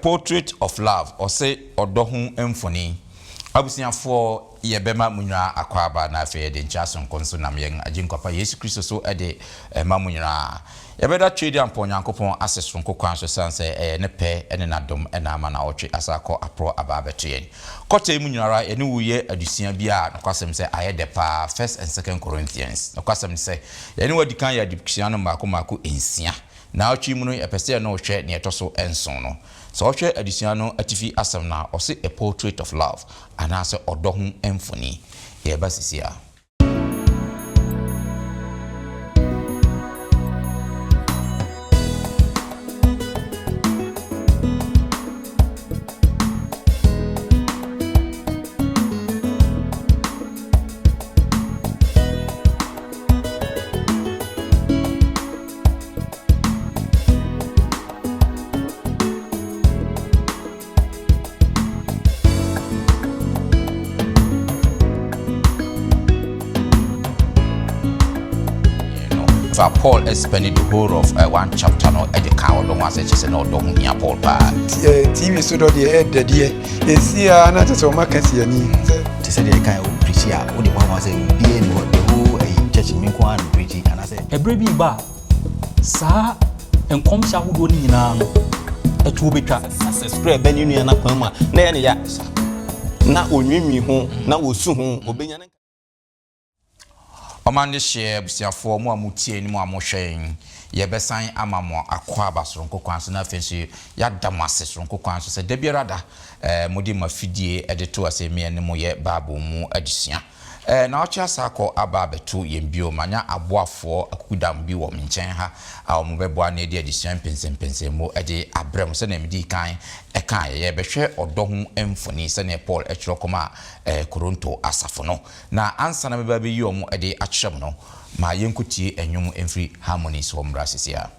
portrait of love or say odohu emfoni abusiafo ye bema munwa akwaba na afi de nchaso nkonso nam yen ajinkwa Yesu Kristo so ede ma munwa ye beda twedi ampo Nyankopon aseso nkokwan so sanse ne pe ene nadom ena ama na otwe asakọ apro ababeto kote munwara ene wuye adusia bia nokwasem se ayede pa 1st and 2nd Corinthians nokwasem se ene wadikan ya dipkiano mako ensia na otwe mu no epese no hwe ne etoso enson no so hwe adisiano atifi asem na ose a portrait of love anase odohu emfoni ye basisia Paul is spending the whole of one chapter no at the cow don't want to say no don't hear Paul pa TV so do the head the dear see na to so makasi ani to say the kind of preach here what the one was say be no the whole church me ko an preach and I say ebre bi ba sa enkom sha hodo ni nyina no etu betwa spray ben nua na kwan ma na ye ne ya na onwimi ho na wosu ho obenya Omande share busiafo mu amutie ni mu amohwen ye besan amamo akwa abasoro nkokwanso na fensi ya damase soro nkokwanso se da biarada mudi mafidie edeto asemi ne mu ye babu mu adisia na ocha sako aba betu yembio manya aboafo akukudam bi wo nchen ha a omubeboa na edi adisia pensen mu ede abrem se na medi kan kan ye behwe odohu emfoni se na Paul echirokoma Koronto asafo no na ansa na meba be yi omo ede akyerem no ma yenkutie enwum emfri harmony so mrasisia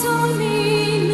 Tell me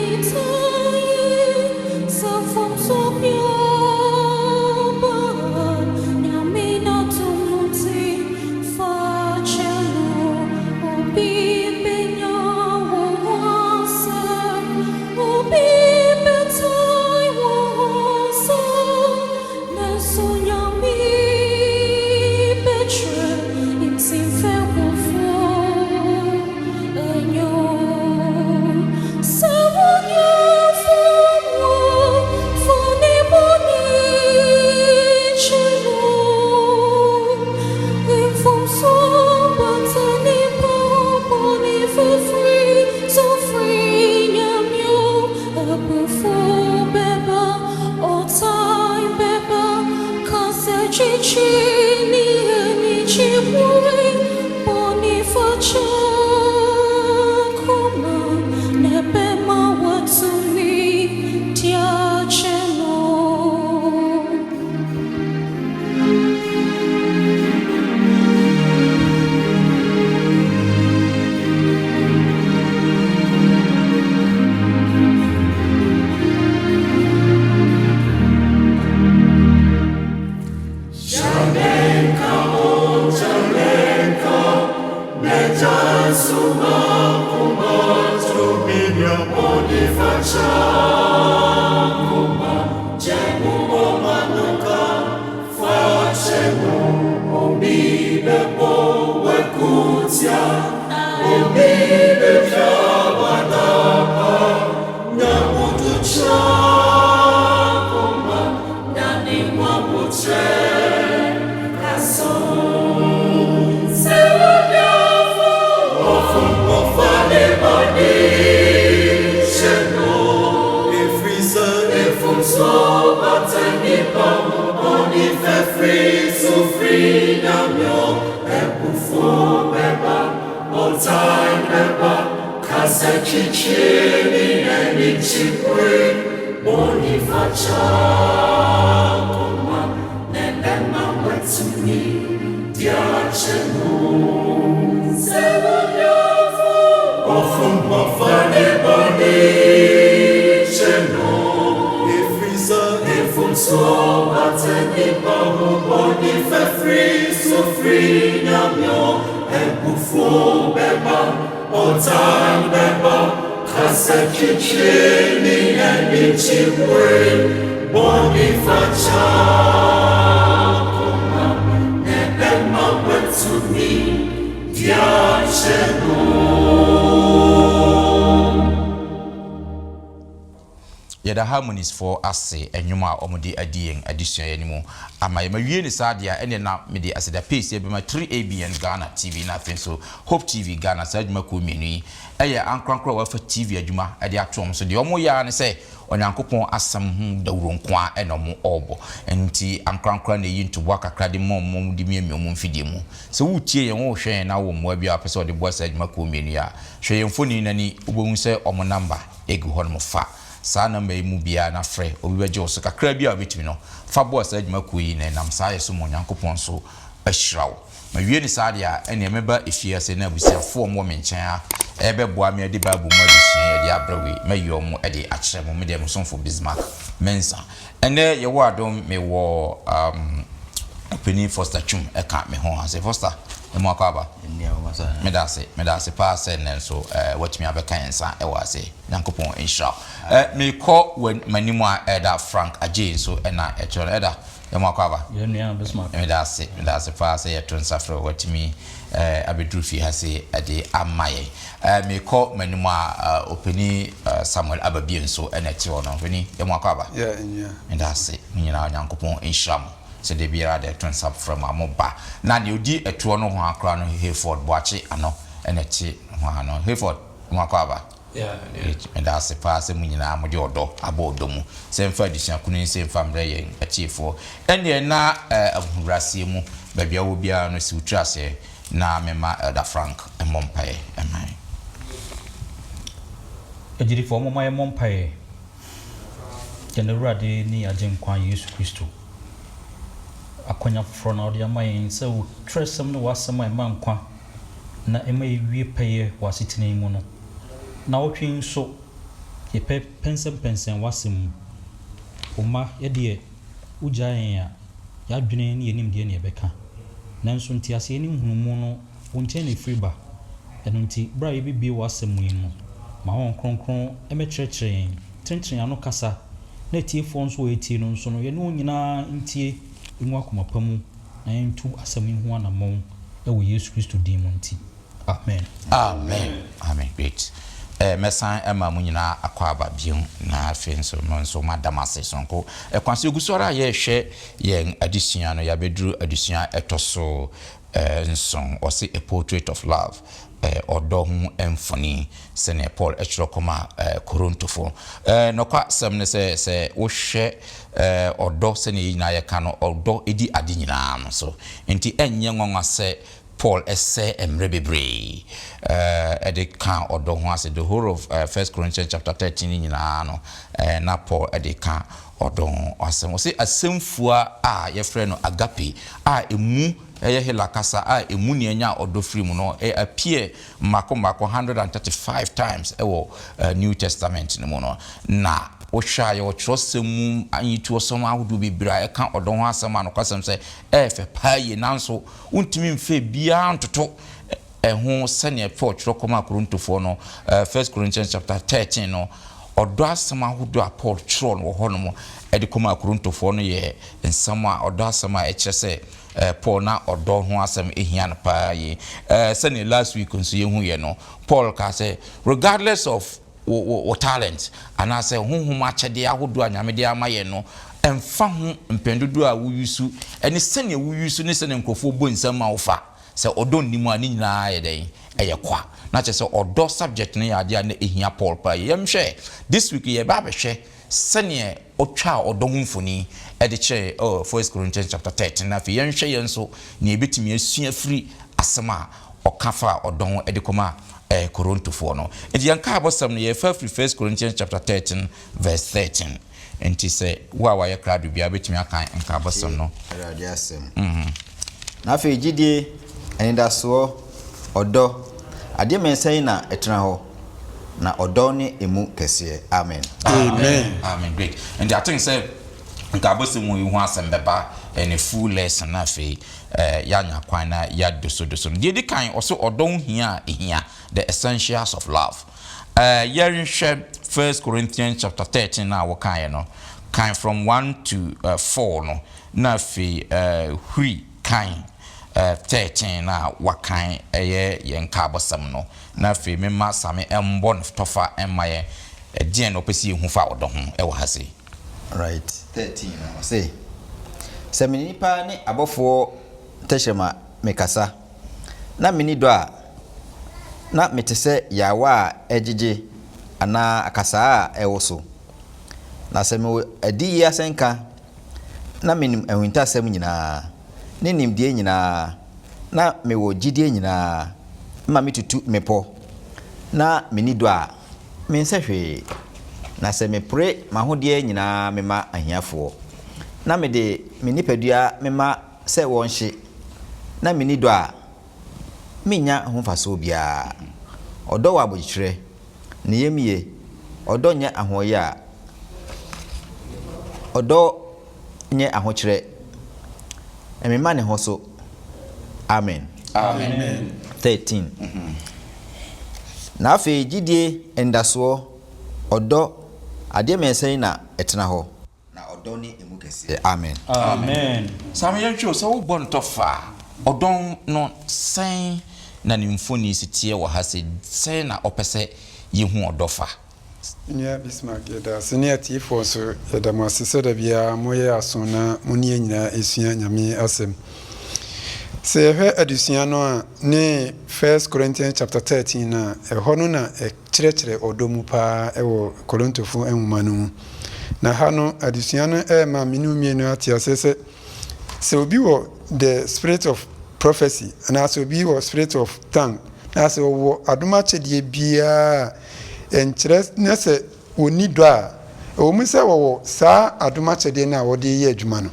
Yada harmonies for ase enwuma omudi adien addition yanimu ama yemawie ni sadia ene na mede aseda pace ye bema 3ABN Ghana TV na fenso Hope TV Ghana sadwuma ko mienu eye ankrankra wa fa TV adwuma ade atom so de omo ya ne se onyankopon asam hu dawuro nkoa enomo obo enti ankrankra na yi ntobo kakra de mom de miemom mfidie mu se wutie ye wo hwe na wo mo bia pese de bo sadwuma ko mienu ya hwe ye mfoni nani obohu se omo number egu hɔ no fa sa na mai mu bia na frɛ obi beje wo so kakra bia obetimi no fa bo sa adwuma koyi na nam sa yeso mo nyankopon so ahyirawo ma wie ni sa dia ene meba efia se na abusiafo mo menkyɛn a ebe boa me de babu mo abusia de abrawe mayo mo de akyerɛ mo me de mo sonfo Bismarck Mensa ene ye wo adom me wo Penny Foster Chum eka me ho ase Foster mo akaba medase pa se nenso watimi abeka ensa e wase nyankopon insha me ko manimu a Eda Frank Aje so na echoro Eda mo akaba nua Bismarck medase pa se yeto nsafro watimi abedru fi hase ade amaye me ko manimu a Openi Samuel Ababie so na eche ono fini mo akaba medase nyina nyankopon insha se de biara de turns up from amoba na ne odi etuo no ho akra no Hayford boache ano ene chi ho ano Hayford mo akwaba and that's a pass munyina amode odo abodo mu se mfa adisua kunu se mfa mre yen achiefo ene na ahurasie mu babia wo bia no si utrase na mema Elder Frank emompae emai ejiri fo mo mai emompae generade ni agenkwa Yesu Kristo akonya frona odi amayin se wo tresem no wasem ai mankwa na emai wie peye wasitene mu no na wotwen so ye pensem wasem oma ye de ujayen ya yadwene ne yenim de ne ebeka nanso nti ase ni hunumu no wonche ne friba eno nti bra ye bibie wasem mu no ma won kronkron emekyerkyere tentren ano kasa na tiefo nso etie no nso no ye no nyina ntie inwa kumapamu na yentu asemi ho anamon ewo Yesu Kristo din mu nti amen great mesan ema munyina akwaba biun na afenso nso madamase sonko kwanse ogusora ye hwe yen adisua no ya bedru adisua etoso nson o se a portrait of love odo hu emfoni sene Paul echirokoma Korontofo no kwa semne se wo hwe odo sene yina ye ka no odo edi ade nyina no so enti enye nwanwa se Paul esse emrebebre ede kan odo ho ase the whole of 1 Corinthians chapter 13 nyina no na Paul ede kan odo asem o se asemfua a ye frɛ no agape a emu eye hela kasa a emu ne anya odo free mu no appear mako 135 times ewo New Testament no mu no na ohwa ye okyerosem anyitu osom ahodo bibira e ka odo ho asem anokwasem se efe paaye nanso untimi mfe bia ntoto ɛho sɛnea Paul twerɛ kɔma Korintofoɔ no 1 Corinthians chapter 13 no ɔdɔ asɛm ahodoɔ a Paul twerɛ no wɔ hɔ no mo ɛde kɔma Korintofoɔ no yɛ nsɛm a ɔdɔ asɛm a ɛkyerɛ sɛ Paul na ɔdɔ ho asɛm ehia no paa yi sɛnea last week nso yɛhu yɛ no Paul ka sɛ regardless of what talent anaasɛ honhom akyɛdeɛ ahodoɔ a Nyame de ama yɛ no ɛmfa ho mpendodo a woyusu ɛne sɛnea woyusu ne sɛnea nkurɔfoɔ bɔ nsɛm a wofa sɛ ɔdɔ nnimu a ne nyinaa yɛ dɛn ɛyɛ kwa na kyerɛ sɛ ɔdɔ subject no yɛ adeɛ a na ehia Paul paa yɛmhwɛ this week yɛba abɛhwɛ sɛnea ɔtwa ɔdɔ ho mfoni ɛde kyerɛ 1 Corinthians chapter 13 na afei yɛnhwɛ yɛn nso ne yɛbɛtumi asua firi asɛm a ɔka fa ɔdɔ ho ɛde kɔma Korintofoɔ no nti yɛnka abɔsɛm no yɛfa firi 1 Corinthians chapter 13 verse 13 nti sɛ wo a wayɛ krado bia bɛtumi aka nka abɔsɛm no awurade asɛm na afei gyidie anidasoɔ ɔdɔ adeɛ mɛnsa yi na ɛtena hɔ na ɔdɔ ne emu kɛseɛ amen amen great and I think say nka abɔsɛm wo ho asɛm bɛba ɛne full lesson na afei yanya kwan na ya doso deɛ di kan ɔso ɔdɔ hia ehia the essentials of love yɛrehwɛ 1 Corinthians chapter 13 na wɔkan no kan from 1 to 4 no na afei huri kan 13 na wakan ɛyɛ yɛn ka abɔsɛm no na afei mema same ɛmbɔ no tɔfa ɛma yɛ ɛdeɛn na ɔpɛsi ehu fa ɔdɔ ho ɛwɔ ha se right 13 na say sɛ me nipa ne abɔfoɔ tɛhyɛma mekasa na me ni dɔ a na mete sɛ yawa a ɛgyegye ana akasa a ɛwɔ so na sɛ me adi yi asɛnka na menim ahuntasɛm nyinaa ne nimdeɛ nyinaa na mewɔ gyidie nyinaa ma metutu mepɔ na me ni dɔ a mensɛ hwee na sɛ mepre mahodeɛ nyinaa mema ahiafoɔ na mede me nipadua mema sɛ wɔnhye na me ni dɔ a menya ho faso biara ɔdɔ wɔ abɔkyerɛ ne yemie ɔdɔ nyɛ ahoyɛ a ɔdɔ nyɛ ahokyerɛ emema ne ho so amen 13 na afei gyidie ndasoɔ ɔdɔ adeɛ mɛnsa yi na ɛtena hɔ na ɔdɔ ne emu kɛseɛ amen same yɛntwe sɛ wobɔ ntɔfa ɔdɔ no sɛn na ne mfoni sitie wɔ ha sɛ sɛn na ɔpɛ sɛ yɛhu ɔdɔ fa nya Bismarck yɛda senia tiefo so yɛda mo asesɛ da bia moyɛ aso na monie nyinaa esua Nyame asɛm sɛ yɛhwɛ adusua no a ne 1 Corinthians chapter 13 na ɛhɔ no na ɛkyerɛkyerɛ ɔdɔ mu paa ɛwɔ Korintofo nwoma no mu na ha no adusua no ma menu mienu ate asɛ sɛ obi wɔ the spirit of prophecy and as obi wɔ spirit of tongue na sɛ wɔ adoma kyɛdeɛ biara ɛnkyerɛ ne sɛ wɔni dɔ a ɛwɔ mu sɛ wɔwɔ saa adoma kyɛdeɛ no a wɔde yɛ adwuma no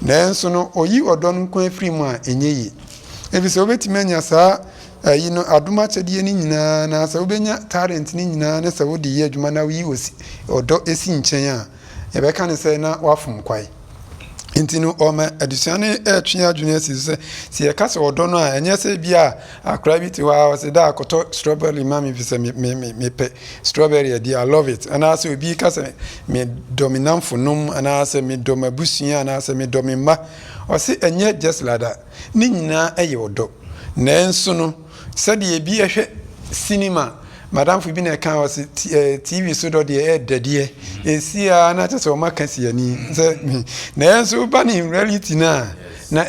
nanso no oyi ɔdɔ no nkwa afiri mu a ɛnyɛ yi ebi sɛ wobɛtumi anya saa ayi no adoma kyɛdeɛ no nyinaa na sɛ wobɛnya talent no nyinaa ne sɛ wode yɛ adwuma na woyi ɔdɔ esi nkyɛn a yɛbɛka ne sɛ na wafom kwae nti no ɔma adusua no ɛtwe adwene asi sɛ sɛ yɛka sɛ ɔdɔ no a ɛnyɛ sɛ bi a akora bi te hɔ a wɔsɛ da akɔtɔ strawberry ma me fi sɛ mepɛ strawberry adi I love it anaasɛ obi ka sɛ medɔ me namfonom anaasɛ medɔ m'abusua anaasɛ medɔ me mma ɔse ɛnyɛ just like that ne nyinaa ɛyɛ ɔdɔ nanso no sɛdeɛ bi ɛhwɛ cinema madam fu bi na kan was TV so do de dadeɛ esia na kyerɛ sɛ o maka siani sɛ na enso ba ne reality na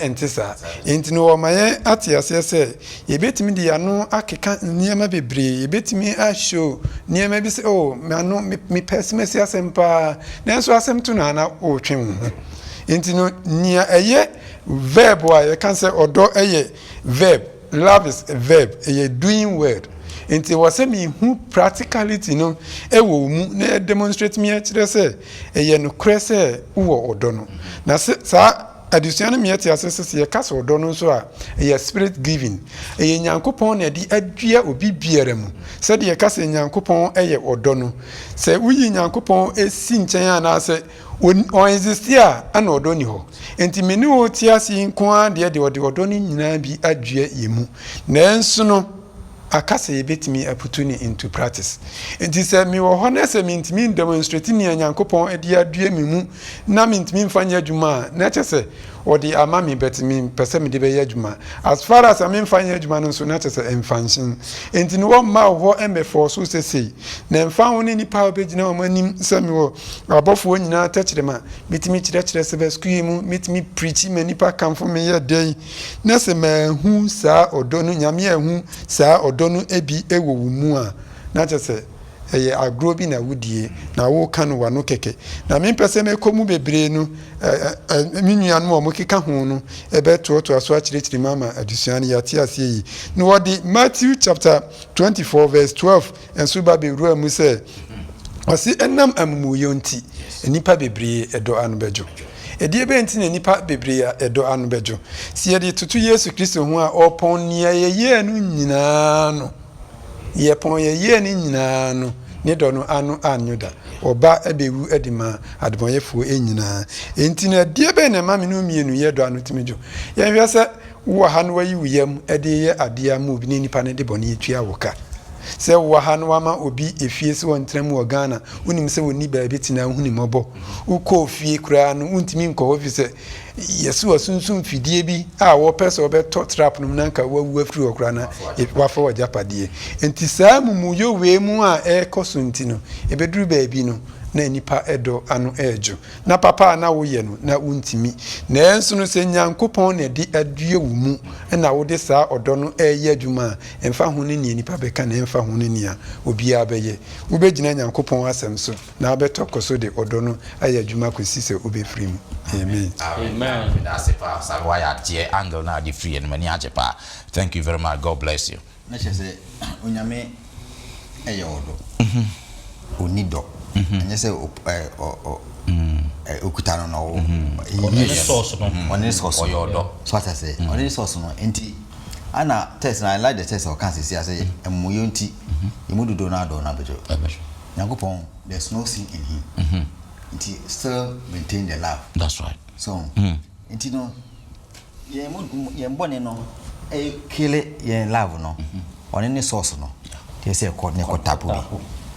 entisa entino o maye ate ase sɛ yebetimi de ano akeka nneɛma bebree yebetimi a show nneɛma bi sɛ o ano me pessimesi asempa na enso asem to na o twem entino nia ɛyɛ verb a yɛ kan sɛ ɔdɔ ɛyɛ verb love is a verb ɛyɛ doing word nti wɔsɛ me hu practicality no ɛwɔ mu na demonstrate me kyerɛ sɛ ɛyɛ no korɛ sɛ wo ɔdɔ no na saa adusua no miete asese ye kasa odo no so a ye spirit giving ye nyankopon na di adua obi biara mu se de ye kasa nyankopon eye odo no se wuyi nyankopon esi nchen ana se on existia ana odo ni ho enti meni o ti asi nko a de odo ni nyina bi adua yemu nanso no akasa yebetimi aputuni into practice enti se mi wo ho na se mi ntimi demonstrate ni nyankopon edi adua mi mu na mi ntimi mfanya adwuma na chese odi amami betimi pese mi de be adwuma as far as am mfanya adwuma no so na chese emfansin enti no ma ho emefo so sesei na mfa ho ni nipa obegina o manim se mi wo abofo nyina tachirema mitimi chire se be school mu mitimi preach me nipa kamfo me ye dey na se ma hu sa odo no nyame ahu sa odo no ebi ewo mu a na chese eye agro bi na wudie na wo kan wa no keke na me pese me komu bebre no minua no mo keka ho no ebe to aso akirikiri mama adusuan ya ti ase yi no wodi Matthew chapter 24 verse 12 enso ba be ru amu se osi enam amumu yonti nipa bebre edo anu bejo edi be nti na nipa bebre edo anu bejo si ye de tutu Yesu Kristo ho a opon nia ye anu nyina no ye pon ye ni nyina no ne do no anu anyuda oba ebewu edima adboyefo enyina enti na die be na ma me no mienu ye do anu timejo ye hwe se wo ha no wayi wuyam ede ye adea mu bi ni nipa ne de bone etua woka se wo ha no ama obi efie se won tram wo Ghana unim se woni ba bi tina huni mobo uko fie kura no untimi nko office yesu asunsun fidie bi a wo pese obeto trap no nanka wawu afiri okura na wafa wajapadie enti saa mumuyo we mu a ekosunti no ebeduru ba bi no na nipa edo anu ejo na papa na wo ye no na untimi na enso no se nyankopon na di adue wo mu na wo de saa odo no eye adwuma emfa ho ne nipa beka na emfa ho ne nia obi abeye wo begina nyankopon asem so na abeto koso de odo no aye adwuma kosi se obefiri mu amen amen that's it pa sa wa ya tie angle na di free and many ajepa thank you very much, God bless you. na chese onyame eye odo onido anya se okutano no on source no on source oyodo so what I say on source no enti ana test na I like the test of cancer see say emuyo nti imududo na do na bejo Nyakopon there's no sin in him enti still maintain the love. That's right. So enti no ye mbone no kile ye love no on any source no they say ko ne ko tapu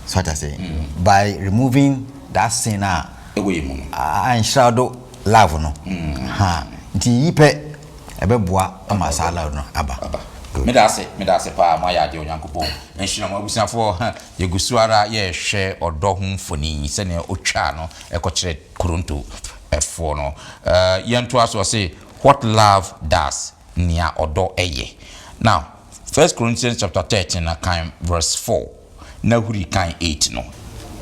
so what I say by removing that sin and shadow love no ha nti yipe ebeboa amasala no aba me da se pa ma ya de Onyankopon enhina ma busiafo ye gusuara ye hwe odo ho mfoni se ne otwa no ekokire Korinto efo no yento aso say what love does nia odo eye. Now 1 Corinthians chapter 13 kan verse 4 na huri kan 8 no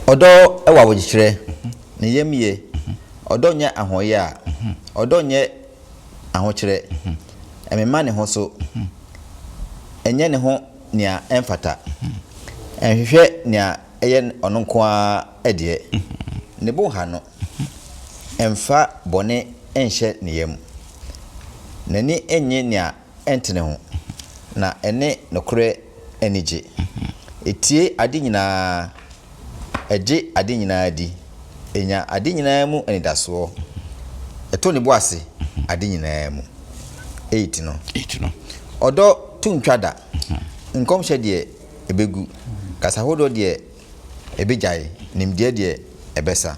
odo ewa wogikire ne yemie odo nya ahoye a odo nye ahokire emema ne ho so enye ne ho nia emfata enhwehwe nia eye ono nko a ede ne bo ha no emfa bone enhye ne yam nani enye nia entene ho na ene nokure enije etie ade nyina eje ade nyina di enya ade nyina mu enidaso eto ne bo ase ade nyina mu 8 no odo tuntwada nkomhye de ebegu kasa hodo de ebejai nimde de ebesa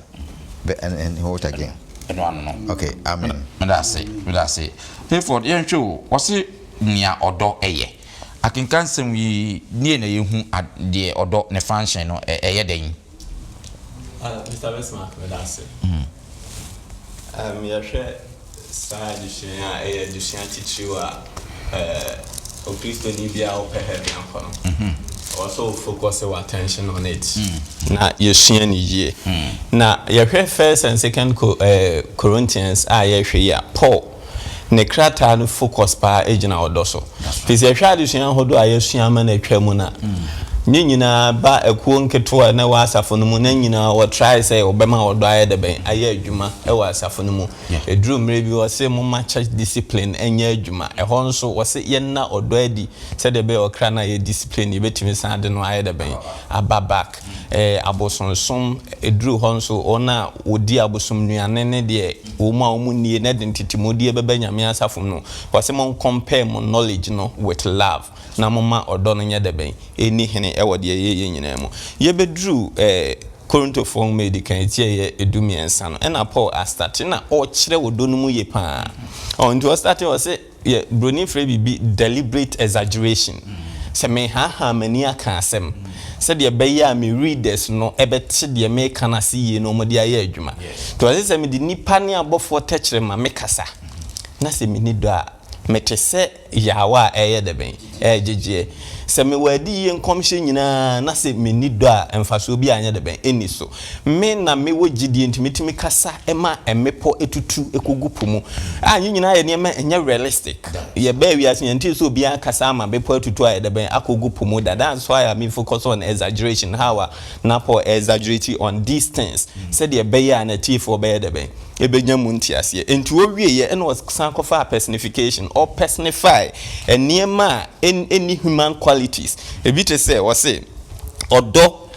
and hold again no okay amen that's it Hayford yenhwe wose nia odo eye akenkan sem wi nie na yehu de odo ne function no eye den Mr. Besmark that's it yahwe side dishiya dishiya tichiwa o Kristo ni bia o pe heaven ankono also focus our attention on it na yeshia ni ye na yahwe 1st and 2nd Corinthians yahwe ya Paul ne krata no focus pa ejina odoso pese yahwe adishia hodo ayeshia ma na twa mu na nyina ba ekuo nketewa na wa asafo no mu na nyina wo try say obema odo aye de ben aye adwuma e wa asafo no mu edru mre bi wo se mo ma church discipline enye adwuma ho nso wo se ye na odo adi se de be okra na ye discipline ye betimi san de no aye de ben ababak abosonsom edru ho nso ona odi abosom nuane ne de wo ma wo mu nie na de ntitimodi e beba nyame asafo no wo se mo compare mo knowledge no with love na mama odo no nye de ben eni hene ewo de ye nyina mu ye bedru Korinto form medical tie edumiensa no na Paul start na o kire wodo no mu ye pa on to start o say ye broni free bi deliberate exaggeration se me ha mani aka asem se de be ya me readers no ebete de me kana se ye no mo de aye adwuma to se me de nipa ne abofo techere ma me kasa na se me ni do a metese yawa eye de ben jeje se me wadi ye nkomhye nyina na se me ni do a emfaso bi anya de ben eni so me na me wogidie ntimitimi kasa ema emepo etutu ekogu pomu anyi nyina ye ne enye realistic ye ba wi ase nti so bi akasa ama bepo etutu aye de ben akogu pomu that's why I focus on exaggeration how na po exaggerate on these things said ye be ya na tii for be de ben ebenya mu ntiase enti wo wie ye eno san kofa personification or personify eniema any human qualities ebite say wo say odo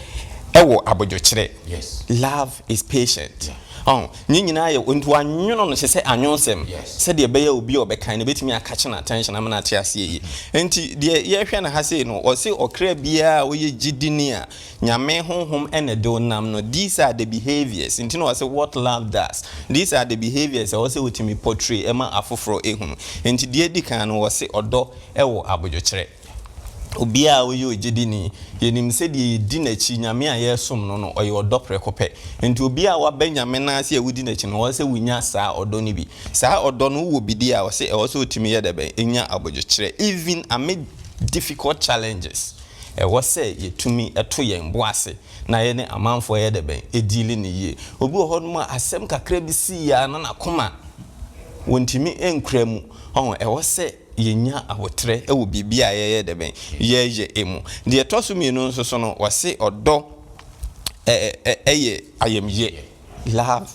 ewo abojokyere yes love is patient nyina ye onto anwono no se anwonsem se de be ya obi obekan ne betimi akache na attention amana ate ase yi enti de ye hwe na ha sei no o se okra bia wo ye gidini a nyame honhom ene do nam no these are the behaviors enti no say what love does these are the behaviors o se wotimi portray ema afoforo ehunu enti de edikan no wo se odo ewo abojokyere obia wo yo gidini yenim se de di na chi nyame a yesom no no oye odo prekope enti obia wa ba nyame na ase awudi na chi no wo se wunya saa odo ni bi saa odo no wo bidi a wo se otimi ye de ben enya abojokyere even amid difficult challenges wo se yetumi eto yen boase na ye ne amanfo ye de ben edili ni ye obi ho no asem kakra bi si ya na nakoma wontimi enkramu wo se yenya awotre ewo bibia ye de ben ye emu de tosumi no nso so no wase odo ayemye love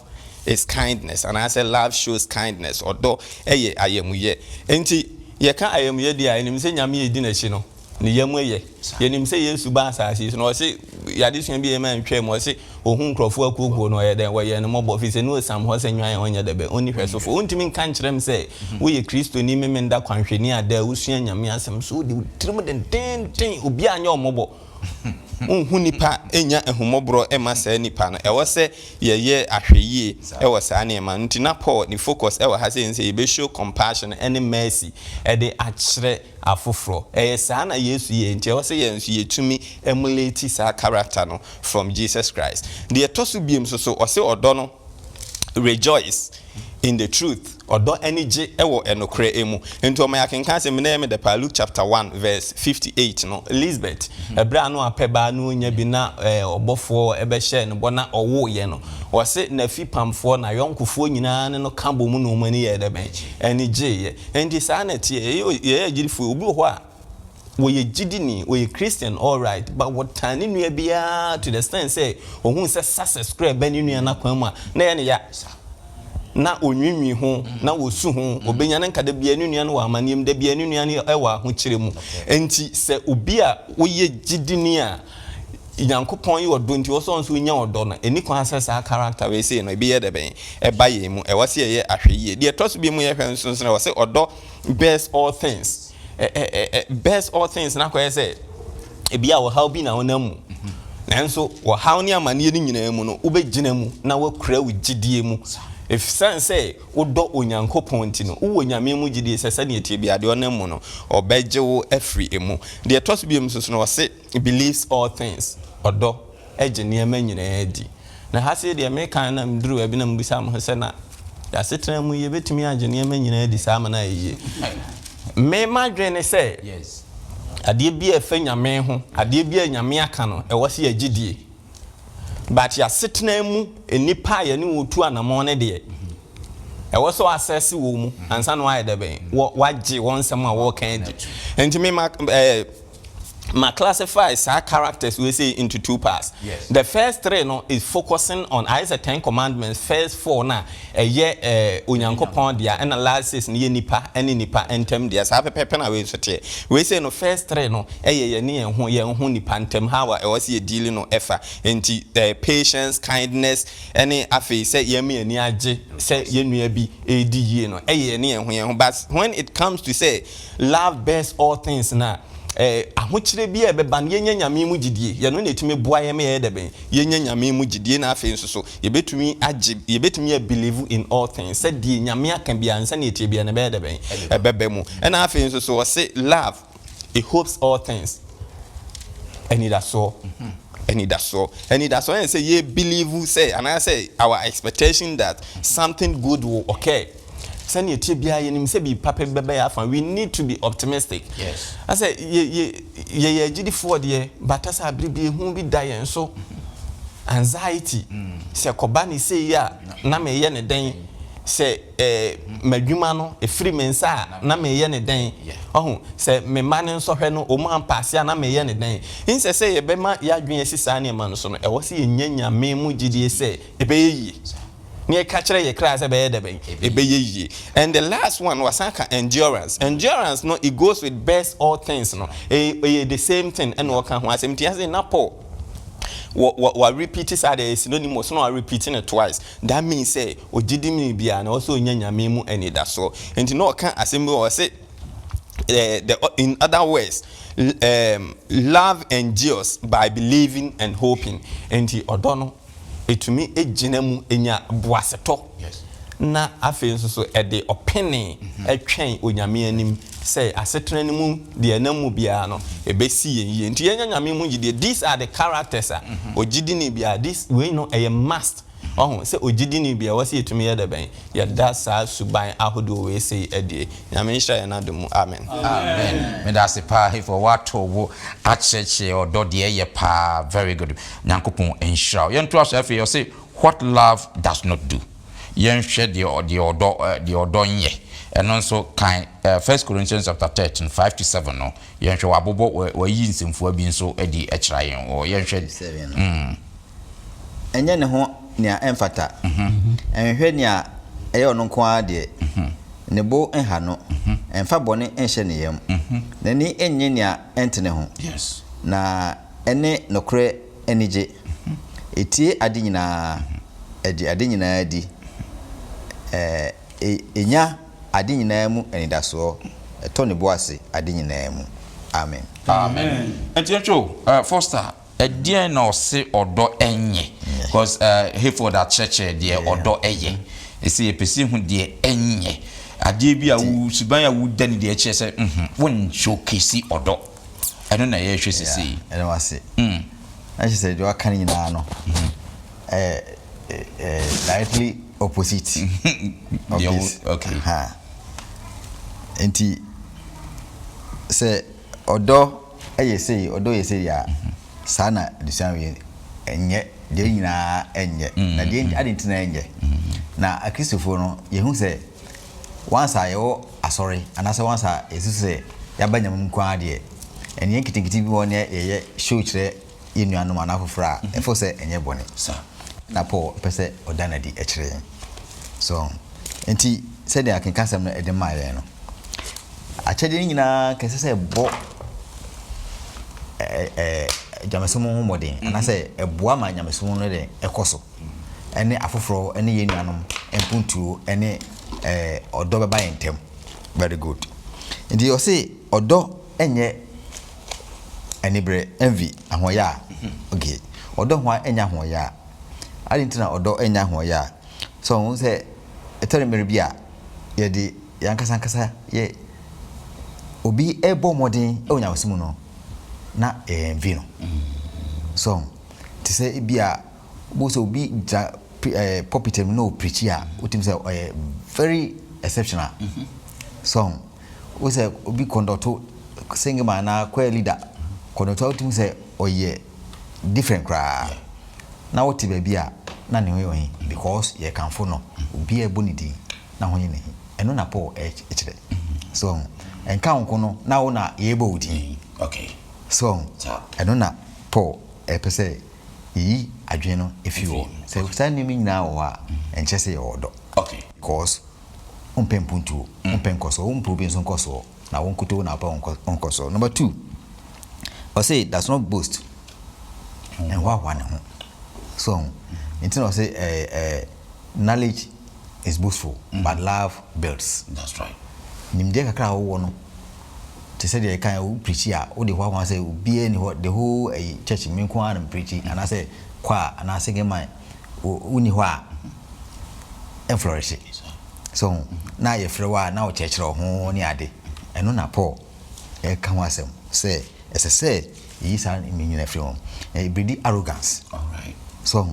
is kindness and I say love shows kindness odo ayemye enti ye ka ayemye dia enim se nyame edi na chi no ne yemu ye yenim se Yesu ba asase so no se yade sua bi e ma ntwe mo se ohun nkrofo akugo no ye den wo ye no mobo fi se no sam ho se nwan onye de be oni hwesofo ontimi nka nkyerem se wo ye Kristo ni memenda kwanhweni ada usua nyame asem so de tirim den obi anya omobo unhu nipa enya ehumobro ema sa nipa no ewo se ye ahweye ewo sa na ema nti na Paul ni focus ewo ha se nse be show compassion and mercy e de akyere afoforo sa na Yesu ye nti ewo se ye nso yetumi emulate sa character no from Jesus Christ the tosu biem so o se odo no rejoice in the truth odo energy ewo enokre emu enti o ma yakenka se me na me de Luke chapter 1 verse 58 no Elizabeth ebra no apeba no nya bi na obofo ebe hye no bona owo ye no o se na fi pamfo na yonkofo nyina ne no kambo mu no mani ye de ben energy ye enti sa na tie ye agirifo obi ho a we ye gidini we ye Christian all right but what tani nua bia to the extent say ohun se subscribe bani nua na kwan mu a na ye ne ya na onwinwi ho na wosu ho obenya ne nkada bia nua no wa amanem da bia nua ne ewa ho kyere mu enti se obi a we ye gidini a Yankopon yi odo nti wo so nso nya odo na eni kwan asesa character we say no e be ye de ben e ba ye mu e wo se ye ahweye de to so bi mu ye hwen nso na wo se odo bears all things bears all things na kwa say e bia wo how bi na wonamu nanso wo how ne amane ni nyina mu no wo begina mu na wo kura wo gidie mu if say wodo onyankopon nti no wo nyame mu gidie sesa ne etie bia de onamu no obeje wo afri emu de to so bi mu so no wo se believes all things odo eje niema nyina adi na ha se de me kan na mduru abi na mbisa mo se na ya setena mu ye betumi age niema nyina adi sa ma na ye me madwene se yes ade bi efa nyame ho ade bi nyame aka no e wo se agidie but ya setena mu enipa ye ne wotu anamo ne de e wo so assess wo mu ansa no aye de ben wo wage won sem a wo kan di enti me ma classify our characters we say into 2 parts. Yes. The first 3 no is focusing on Isaiah 10 commandments. First 4 na onyankopon dia and the last 6 ne nipa ene nipa entem dia sa pepe na we so te. We say no first 3 no ye ne ho nipa entem how e was ye dealing no efa enti patience, kindness any afi say ye me ani age say ye nua bi edi ye no ye ne ho but when it comes to say love bears all things na ahokyere bi ebeba na yenya nyame mu gidie ye no netumi boa ye me ye deben yenya nyame mu gidie na afi nso so ye betumi age ye betumi believe in all things said die nyame aka bia nsa na etie bia na be deben ebebe mu na afi nso so say love it hopes all things and it that's all and that's all and say ye believe say and I say our expectation that something good will occur. Send your tibia and say be papa bebe afan. We need to be optimistic. Yes. I say ye GD for the but as I believe who be dying so anxiety. Say kobani say ya na me ye ne den say madwuma no e free mensa na me ye ne den. Oh say me man so hwe no o man pass ya na me ye ne den. In say ye be ma ya dwen asisa na man so no e wo say ye nyanya me mu GD say e be ye. And the last one was endurance. Endurance, no, it goes with best all things, no. The same thing, and what can one say? Napo. What repeat is a synonymous, no, repeating it twice. That means say, o didn't be and also nyanya memu and it that's so. And you know, can assemble or say, in other words, love endures by believing and hoping. And he odono. To me ejinemu enya boaseto na afi so e de opene atwen onyame anim say asetena nimu de anamu bia no e besi ye nti enya nyame mu gide. These are the characters ogidi ni bia this we know a must say ogidi ni bia wase etumi ye de ben ya that's suban ahodo we say e de nyame hya na dum amen amen. Me da se pa for what wo acheche odo de ye pa very good nyankopon enhira ye nto aso afi you say what love does not do yen hwe de odo nye eno nso kan 1 Corinthians chapter 13 5-7 no yen hwe wabobo wa yi nsemfo abi nso edi ekira yen o yen hwe enye ne ho nia emfata enhwe nia eyo no nko ade ne bo enha no emfa bone enhye ne yam na ni enye nia entene ho yes na ene nokre enije etie ade nyina ade nyina adi enya ade nyina mu enidaso eto ne bo ase ade nyina mu amen amen entiacho Foster edien na ose odo enye because he for that church de odo eye esi epesi hu de enye ade bi a wu suban ya wu dani de eche se won showcase odo eno na ye hwe sisi eno wase I just said you are canning no directly opposite of this. Okay. Enti say odo say odo ye say ya sana disan enye de nyina enye na de adinti na enye na akrisofo no ye hu say once ayo asori anase once esu say ya banyam nkwa de enye kitinkiti bi won ye show kire yenuanom anafofra efo say enye bone na po pese odanadi ekire so enti say de akenkasem no ede maye no achede nyina kese say bo jamesomo ho modern anase eboa ma nyamesomo no de ekoso ene afoforo ene yenuanom empuntuo ene odo beba yentem very good enti you say odo enye enibre envy ahoya okay odo ho enya ahoya alintina odo enya ahoya so won say etere meribia ye di yankasa ye obi ebo modern e onyamesomo no na envy no so to say bia bo so bi pulpit no preach ya utim say very exceptional so we say obi conduct sing man na choir leader conduct utim say oye different cry na woti ba bia na ne hoye because ye kan fo no obi ebonidi na hoye ne eno na Paul e kire so enka nko no na wo na ye ebo odi okay so ɛno na Paul ɛpɛ sɛ yi adwene no efi wɔ sɛ saa nneɛma nyinaa wɔ hɔ a ɛnkyɛ sɛ yɛwɔ dɔ okay because wompɛ mpuntuo wompɛ nkɔsɔ wompɛ bi nso nkɔsɔ na wonkoto na wopɛ nkɔsɔ number 2 ɔsɛ does not boast and wawa ne ho so nti na ɔsɛ knowledge is boastful but love builds. That's right. Nimdeɛ kakra wɔ no te sɛ deɛ kan wo preach a wo de ho ho sɛ obiara ni hɔ the whole church me nko ara preach and I say kwa and I say gema wo ni hɔ a flourish so na ye frɛ wa na wo kyerɛkyerɛ ho ne ade ɛno na Paul ka ho asɛm sɛ ɛsɛ sɛ yi sa me nyina frɛ ho bredi arrogance. All right. So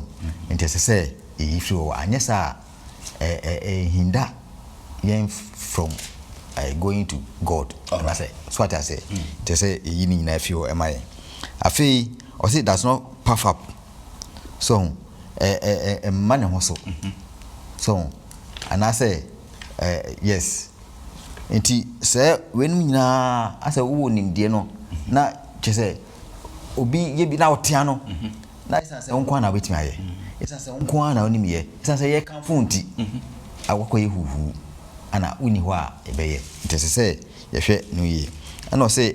nti ɛsɛ sɛ yi frɛ wo anyɛ sa hinda yen from going to God. And I say, so what I say, they say, you need a few am I? I feel, or say, does not puff up. So, a man also. So, and I say, yes. And he say, when we na, I say, oh, nim dieno, na, just say, obi, ye be now tiano. Nice as a unkwana with me. It's as a unkwana on me. It's as a ye can't funti. I walk away who. Ana uni hwa ebeye ntese say yehwe no yi and I say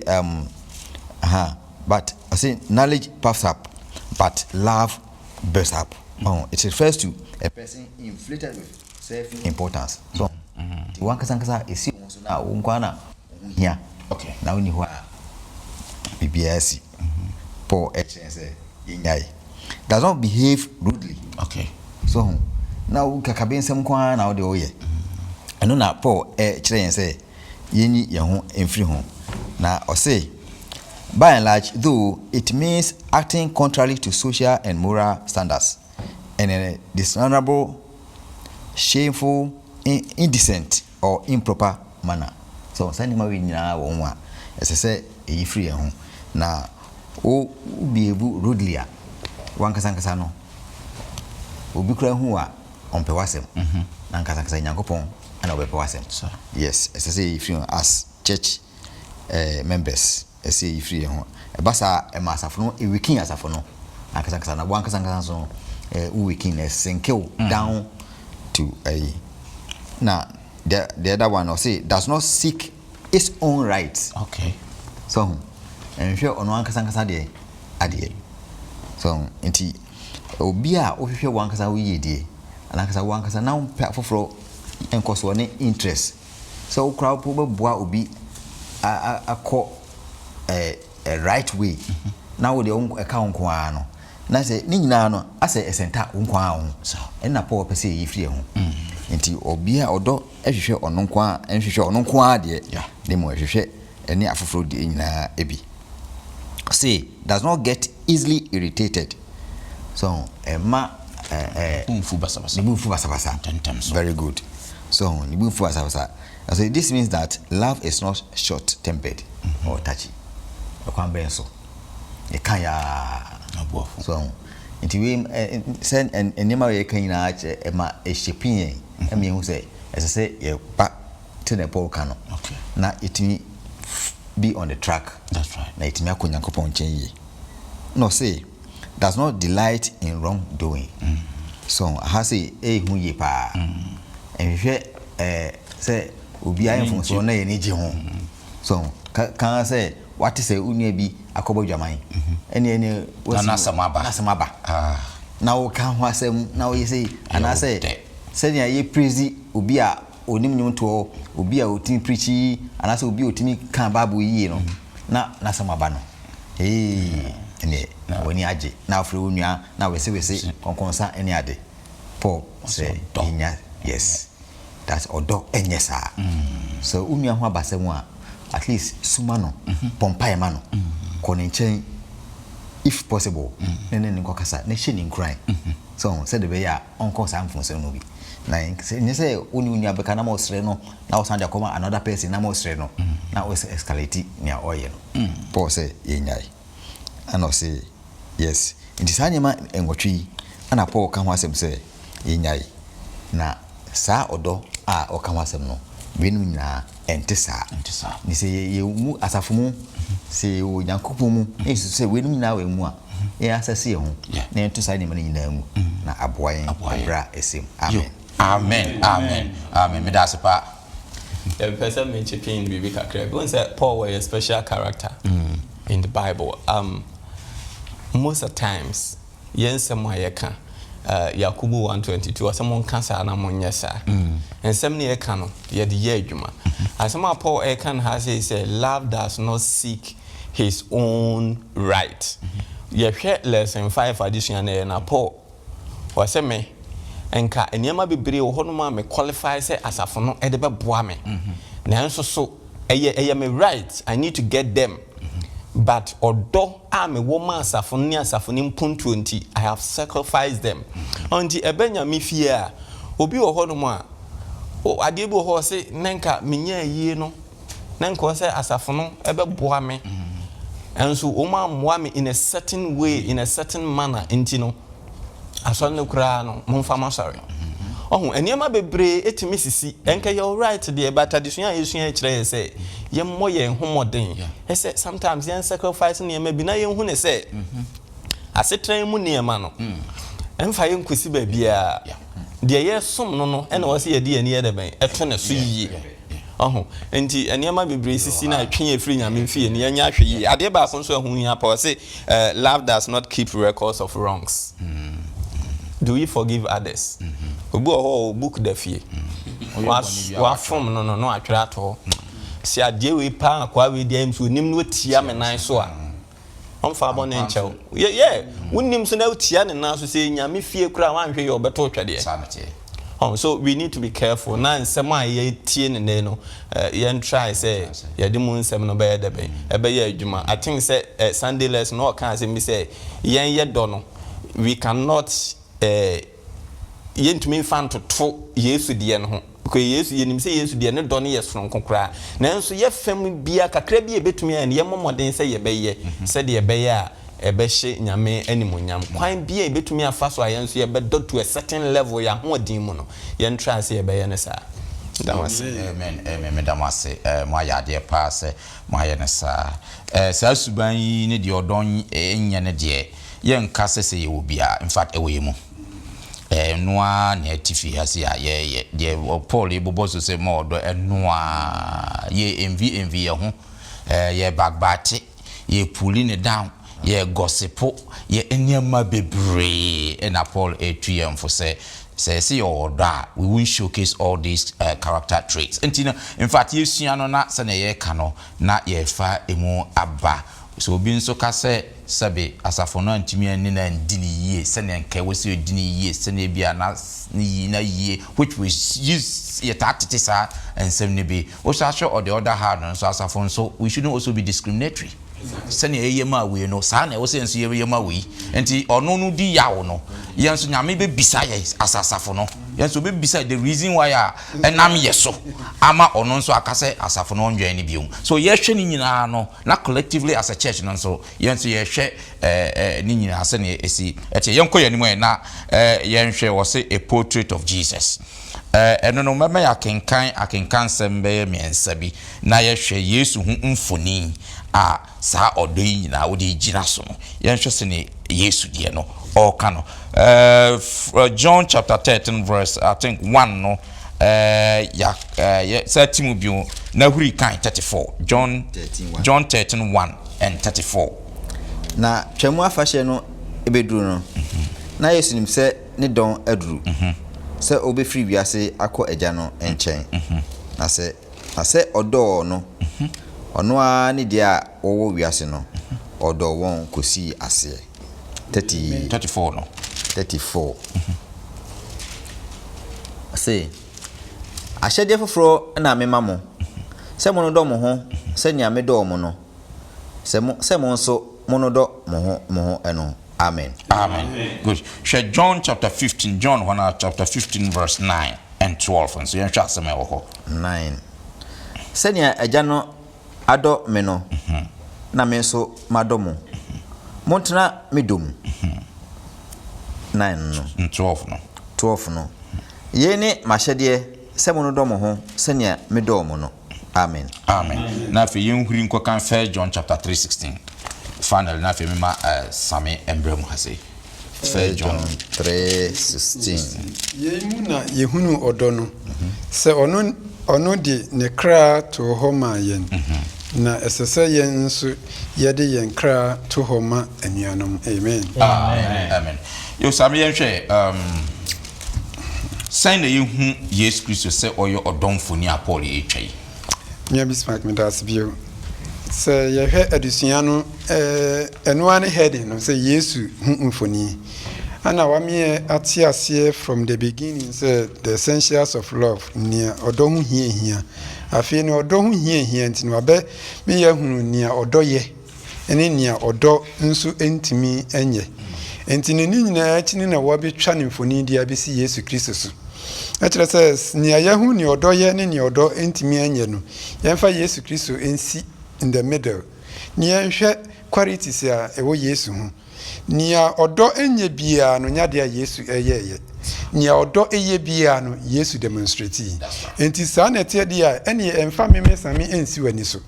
but I say knowledge puffs up but love bursts up. It refers to a person inflated with self importance. So one kasankasa esi so na unkwana hia okay na uni hwa BBS Paul say inyai does not behave rudely. Okay. So now kakabensem kwa na ode oye ɛno na Paul kyerɛ yɛn sɛ yɛnyi yɛn ho mfiri ho na ɔse by and large though it means acting contrary to social and moral standards and in a dishonorable, shameful, indecent or improper manner. So sɛ nneɛma wei nyinaa wɔ ho a ɛsɛ sɛ ɛyi firi yɛn ho na wo behave rudely a wankasa no obi kura ho a ɔmpɛ wasɛm na nkasa Nyankopɔn and our person. Yes, as I say, if you as church members, I say if you basa a master for no, a weekend as a for no, and Kazakhstan, one Kazakhstan, weekend as Senko down to a now the other one or say does not seek its own rights. Okay. So, and if you're on one Kazakhstan, adie. So, inti obia, if you're one Kazakhstan, we did, and I one Kazakhstan now for enkoso ne interest so crowd po boa obi akọ right way na wo de ka onko a no na say ni nyina no ase esenta onko a ho en na Paul pese yi fie ho nti obi a odo ehwehwe ononko a enhwehwe ononko a de ne mo ehwehwe eni afoforo de nyina ebi say does not get easily irritated so ma umfu basabasa very good. So, I say this means that love is not short-tempered or touchy. You can't be so. You can't so. Until we send and never you can a shipping. I mean, who say as I say, you back to the Paul Cano. Okay. Now it may be on the track. That's right. Now it may go change. No say does not delight in wrongdoing. So I say who ye pa. And say obi ayefo so na ye ne je ho so kan say what say unia bi akobo dwaman ene na samaba na wo kan ho asem na wo say ana say senya ye praise obi a onim nyum to obi a otimi preachi ana say obi otimi kan bible yi no na samaba no ene woni age na afro onua na we say konkonsa ene ade Paul say inya yes that's odo enyesa so unua ho abasem a at least sumano pompa emano konenchen if possible nene nkokasa na hye ni nkran so said the ya onko sa mfonse no bi na nye say oni unua beka na mo sre no na osan de koma another person na mo sre no na o escalate near oye no Paul say yenyai and I say yes in this anyama enwotwi ana Paul ka ho asem say yenyai na sa odo a o ka ho asem no wenum nyina ente saa ni se ye mu asafo mu se o Nyankopɔn mu esu se wenum nyina we mu a e asase ho na ento saa ni ma nyina mu na aboyen abra esem amen me da se pa the person mentioned in Bibi Kakre when said Paul was a special character in the Bible. Most of the times yen someone yeka Yakubu 1:22 or someone can say na monyesa and some near canon ye the year juma as some Paul Ekan has say love does not seek his own right ye share lesson 5 addition na Paul was say me enka enema bebre wo hono ma me qualify say asafo no e de beboa me nanso so eye me right I need to get them but odo a me wo ma asafo ni mpuntu nti I have sacrificed them until ebenya me fie a obi wo hono ma o ade bi ho say nenka menya yie no nenka o say asafo no e beboa me enso o ma moa me in a certain way in a certain manner nti no aso no kra no momfa ma sorry oh enema bebre etimi sisi enka you right there but addition yesu kire say ye mo ye homoden he say sometimes yen sacrifice niema bi na ye hu ne say asetran mu niema no emfa ye nkosi ba bia de ye som no ena wo say ye de ani ye de ben eto ne so yiye oh enti enema bebre sisi na atwe ye free nyame fie ne nya ahwe yi ade ba ko so hu ya pa say love does not keep records of wrongs. Do we forgive others? Obu o book the fee. Wa form no atwere ato. Si ade we pa akwa we dey so nim no tia me nan so a. Omfa bo ne nchew. Yeah, wonnim so na tia ne nan so say nyame fie kura wan hwe ye obeto twede. So we need to be careful. Na nsem a ye tie ne no yen try say ye de mu nsem no be de be. Ebe ye adwuma. I think say Sunday lesson no kan say me say yen ye do no. We cannot yentumi fan to Yesu de no ho because Yesu yenim say Yesu de ne do ne yeso nkokra nanso ye fam bia kakra bia betumi an ye momoden say ye beye say de ye beye a ebe hye nyame animonyam kwan bia betumi afa so ayenso ye bedo to a certain level ya ho odin mu no ye ntra say ye beye ne sa amen medamase mo ayade pa se mo ayene sa sa suban yi ne de odon enya ne de ye nka se ye obia in fact ewe mu noa na atifi hase ya ye de Paul ebobo so se mo odo noa ye envy ye ho ye bagbate ye puli ne down ye gossip ye enyama bebre na Paul etue mfo se see order we will showcase all these character traits and in fact yesu ano na se na ye ka no na ye fa emu aba so obi nso ka se sabe asafo no antimi ani na ndini yie se na nka wose odini yie se na bia na yie which we use ye tactics sa ensem ne bi o sha show or the other hand no so asafo nso we shouldn't also be discriminatory sani eyema we no sa na wo se nso eyema we enti ono no di yawo no yenso nyame be bisa ye asasafo no yenso be bisa the reason why enam yeso ama ono nso akase asafo no ndwan ni biom so ye hwe ni nyina no na collectively as a church no nso yenso ye hwe ni nyina ase na esi eche yenko ye ni mo na yenhwe wo se a portrait of Jesus eno no mama ya akenkan sembe miensa bi na ye hwe Yesu hu mfoni a sa odo nyina wo de gina so no yenhwe se ne Yesu die no all kano John chapter 13 verse I think 1 no say Timothy na huri kan 34 John 13:1 and 34 na twemu afahye no ebeduru no na Yesu nim se ne don aduru se obefiri wiase akọ agya no enchen na se odo no ono a ne dia owo wiase no odo won kosi ase 34 no 34 say ahyede foforo na mema mo se mo no do mo ho se nya me do mo no se mo nso mo no do mo ho eno amen good share John chapter 15 John 1 chapter 15 verse 9 and 12 and so you shall say me ho 9 se nya agya no ado me no na me nso madomo montena medom 9 no 12 no ye ne mahyede sɛ mo no dɔ mo ho sɛnea medɔɔ mo no. Amen. Amen. Na afei yɛnhuri nkɔka 1 John chapter 3:16. Finally, na afei mema Same embrem ha sei. 1 John 3:16. Yei mu na yehunu ɔdɔ no. Sɛ ɔno de ne kra to hɔ ma yɛn. Na ɛsɛ sɛ yɛn nso yɛde yɛn kra to hɔ ma anuanom. Amen. Amen. Yo Same yɛnhwɛ sɛn na yɛhu Yesu Kristo sɛ ɔyɛ ɔdɔmfoni a Paul ɛtwa yi. Mia Bismarck me das bio. Sɛ yɛhwɛ adusua no ɛnoa ne heading no sɛ Yesu hu mfoni. Ana wamie ate aseɛ from the beginning sɛ the essentials of love nia ɔdɔ ho hia. Afei no ɔdɔ ho hia nti no abɛ me yɛ hunu nia ɔdɔ yɛ ɛne nia ɔdɔ nso entimi enye. Enti ne nyinaa akyi na wɔbɛtwa ne mfoni di abɛsi Yesu Kristo so. Ɛkyerɛ sɛ nia yɛhu ni ɔdɔ yɛ ne nia ɔdɔ entimi enye no. Yɛmfa Yesu Kristo ensi in the middle. Nia nhwɛ qualities a ɛwɔ Yesu ho. Nia ɔdɔ enye bia no nyade a Yesu ɛyɛyɛ. Nia ɔdɔ eye bia no Yesu demonstrate. Enti saa na ɛte di a ɛne ɛmfa meme Same ensi wani so.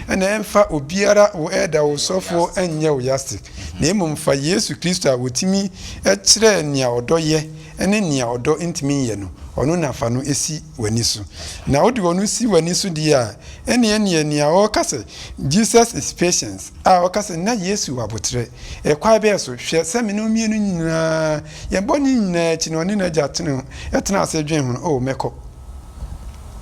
Ɛna ɛmfa obiara wo ɛda wo sɔfo ɛnyɛ wo yastic. Na emom fa Yesu Kristo a wotimi ɛkyerɛ nia ɔdɔ yɛ ɛne nia ɔdɔ ntimi yɛ no. Ɔno na fa no esi wani so. Na wodi ɔno si wani so di a ɛne nia ɔka sɛ Jesus is patience. A ɔka sɛ na Yesu wabotre. Ɛkwa bɛɛ so hwɛ sɛ me no mienu nyinaa yɛbɔ ne nyinaa chi no ɔne na gya tene ɛtena ase dwen ho o mɛkɔ.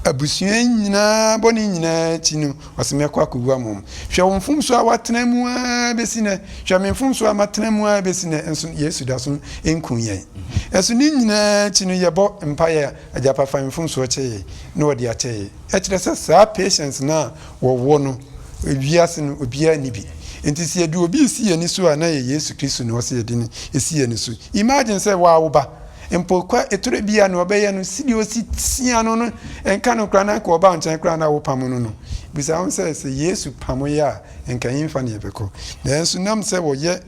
Abusua nyinaa bɔ ne nyinaa chi no ɔse mɛkɔ akɔgu amom. Hwɛ wo mfomso a watena mu a besi ne hwɛ me mfomso a matena mu a besi ne enso Yesu da so enku yɛn. Ɛso ne nyinaa chi no yɛbɔ mpaeɛ agyapa fa mfomso kyɛe na ɔde akyɛe. Ɛkyerɛ sɛ saa patience na wɔwɔ no wiase no obiara ni bi. Enti si edu obi si yɛni so a na yɛ Yesu Kristo na ɔse yɛdi ne esi yɛni so. Imagine sɛ waawoba mpokwa etore bia na ɔbɛyɛ no sidi osi tia no no enka no kra na ka ɔba nkyɛn kra na wo pam no no. Bisa ho sɛ Yesu pamo yɛ a enka yimfa ne yɛbɛkɔ. Na enso nam sɛ wɔyɛ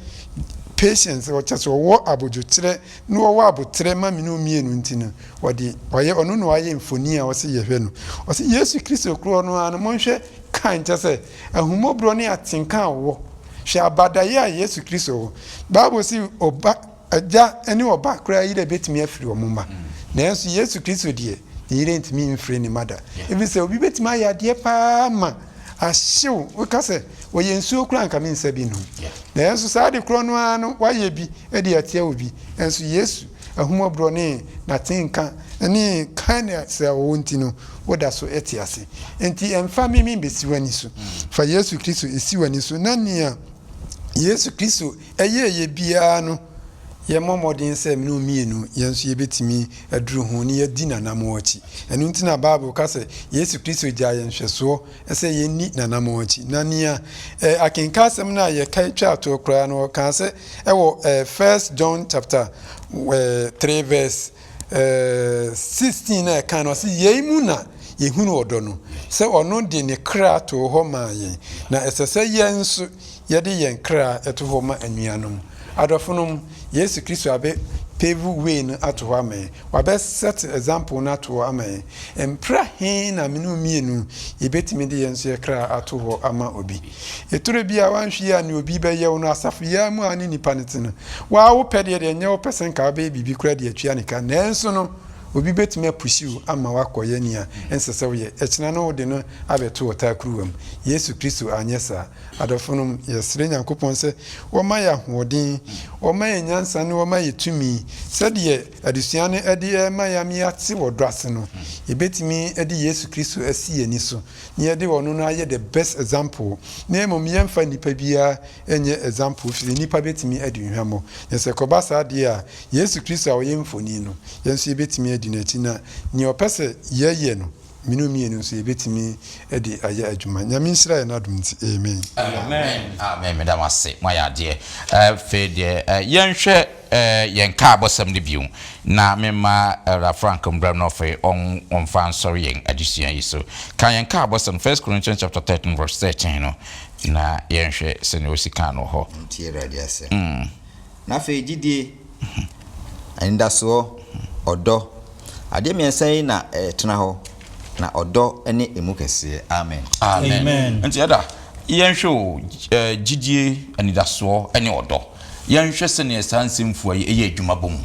patience or just or abodwokyerɛ na wɔwɔ abotrɛ ma me no mienu nti no wɔde ɔyɛ ɔno na ɔyɛ mfoni a wɔse yɛhwɛ no ɔse Yesu Kristo kro no ana monhwɛ kan kyɛ sɛ ahumobro ne atenka wɔ hwɛ abadaye a Yesu Kristo wɔ Bible si oba agya ne oba kra yi de betimi afiri ɔmoma na enso Yesu Kristo de yire ntimi mfiri ne mada ebi sɛ obi betimi ayɛ adeɛ paa ma ahyew woka sɛ wɔyɛ nsuo kura nka me nsa bi no na enso saa de kro no ano wayɛ bi de atia obi enso Yesu ahumobro ne na tenka ne kan sɛ wo nti no woda so eti ase enti emfa mimi besi wani so fa Yesu Kristo esi wani so na nia Yesu Kristo ɛyɛ bia no ye momodin se me no mienu yenso ye betimi aduru ho ne ye di nanamo achi enu nti na Bible ka se Yesu Kristo gya ye nhweso ese ye ni nanamo achi na nia akenka asem na ye kai twa to kra no ka se ewo 1 John chapter 3 verse 16 na ka no se ye mu na yehunu odo no se ono de ne kra to ho ma ye na esese ye nso ye de ye kra eto ho ma anuanom adofonom Yesu Kristo abe pave way no ato ho amen wabe set example na to ho amen empra hin na menu mienu yebetimi de yenso ye kra ato ho ama obi etore bia wanhwe ya ne obi be ye no asafo ya mu ani nipa ne tino wa wo pede de nye wo person ka be bibi kra de atua ne ka nanso no obi betimi apusiu ama wakoye ni a ensese wo ye ekina no de no abeto wota kruwam Yesu Kristo anyesa adofonom yesre nyankopon se wo ma ya hodin wo ma ya nyansa ne wo ma ya tumi sede adusua ne ade ma ya mi ate wodo ase no ebetimi ade Yesu Kristo asi ani so ne ade wono no aye the best example na emom yemfa nipa bia enye example fi nipa betimi ade hwamo yese koba sa ade a Yesu Kristo a wo yemfoni no yenso ebetimi adi na ti na ne opese yeye no minu mienu so yebetimi edi aye adwuma nyame nsira na dum ti amen amen madam ase moya de fe de yenhwe yenka abosam de biu na mema ra Frank mbra no fe on fan sorry yen adisuan yi so kan yenka abosam 1 Corinthians chapter 13 verse 13 no na yenhwe se ne osika no ho ntie radio ase na fe gidie enda so odo ade miɛnsa yi na tena hɔ na ɔdɔ ne emu kɛseɛ amen amen nti ada yɛnhwɛ gidie anidasoɔ ne ɔdɔ yɛnhwɛ sɛ ne sansemfo yi ɛyɛ adwuma bɔ mu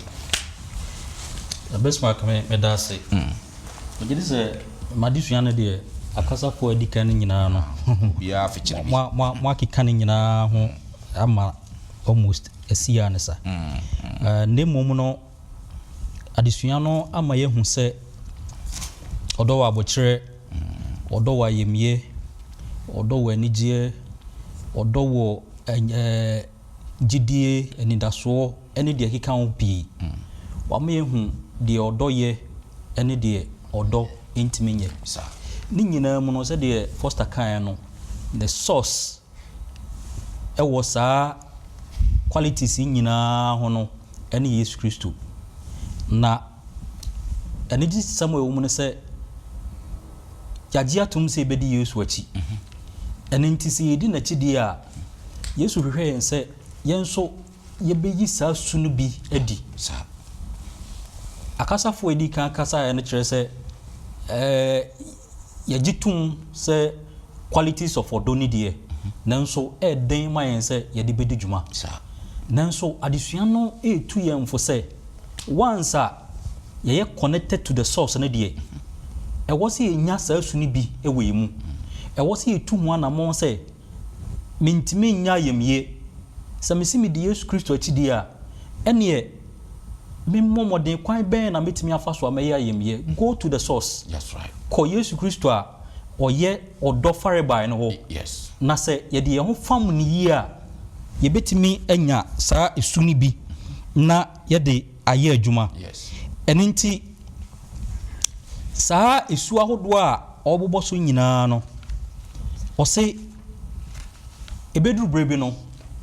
abesma kame medase ogye sɛ madisua no deɛ akasafo adika no nyinaa no biya fikyire bi mo akeka no nyinaa ho ama almost asia ne sa ne mmom no adesua no ama yɛhu sɛ ɔdɔ wɔ abɔkyerɛ ɔdɔ wɔ ayɛmie ɔdɔ wɔ anigyeɛ ɔdɔ wɔ gyidie anidasoɔ ɛne deɛ keka ho pii wama yɛhu deɛ ɔdɔ yɛ ɛne deɛ ɔdɔ ntimi nyɛ ne nyinaa mu no sɛ deɛ Foster kan no the source ɛwɔ saa qualities nyinaa ho no ɛne Yesu Kristo na ɛne gye Samuel wɔ mu no sɛ yagye atom sɛ ɛbɛdi Yesu akyi ɛne nti sɛ yɛdi n'akyi deɛ a Yesu hwehwɛ yɛn sɛ yɛn nso yɛbɛyi saa su no bi adi akasafo edi kan kasa yɛ no kyerɛ sɛ yɛgye tom sɛ qualities of ɔdɔ ne deɛ nanso ɛden ma yɛn sɛ yɛde bɛdi dwuma nanso adesua no ɛtu yɛn mfo sɛ once a yɛyɛ connected to the source no deɛ ɛwɔ sɛ yɛnya saa su no bi ɛwɔ yɛ mu ɛwɔ sɛ yɛtu ho anammɔn sɛ mentimi nya yɛmyɛ sɛ mesi mede Yesu Kristo akyi deɛ a ɛneɛ memmo modern kwan bɛn na metimi afa so amɛyɛ ayɛmyɛ go to the source. That's right. Kɔ Yesu Kristo a ɔyɛ ɔdɔ farebae no hɔ. Yes. Na sɛ yɛde yɛn ho fam ne yie a yɛbɛtumi anya saa esu ni bi na yɛde ayɛ adwuma. Yes. Ɛno nti saa esu ahodoɔ a ɔbobɔ so nyinaa no ɔse ebeduru brebi no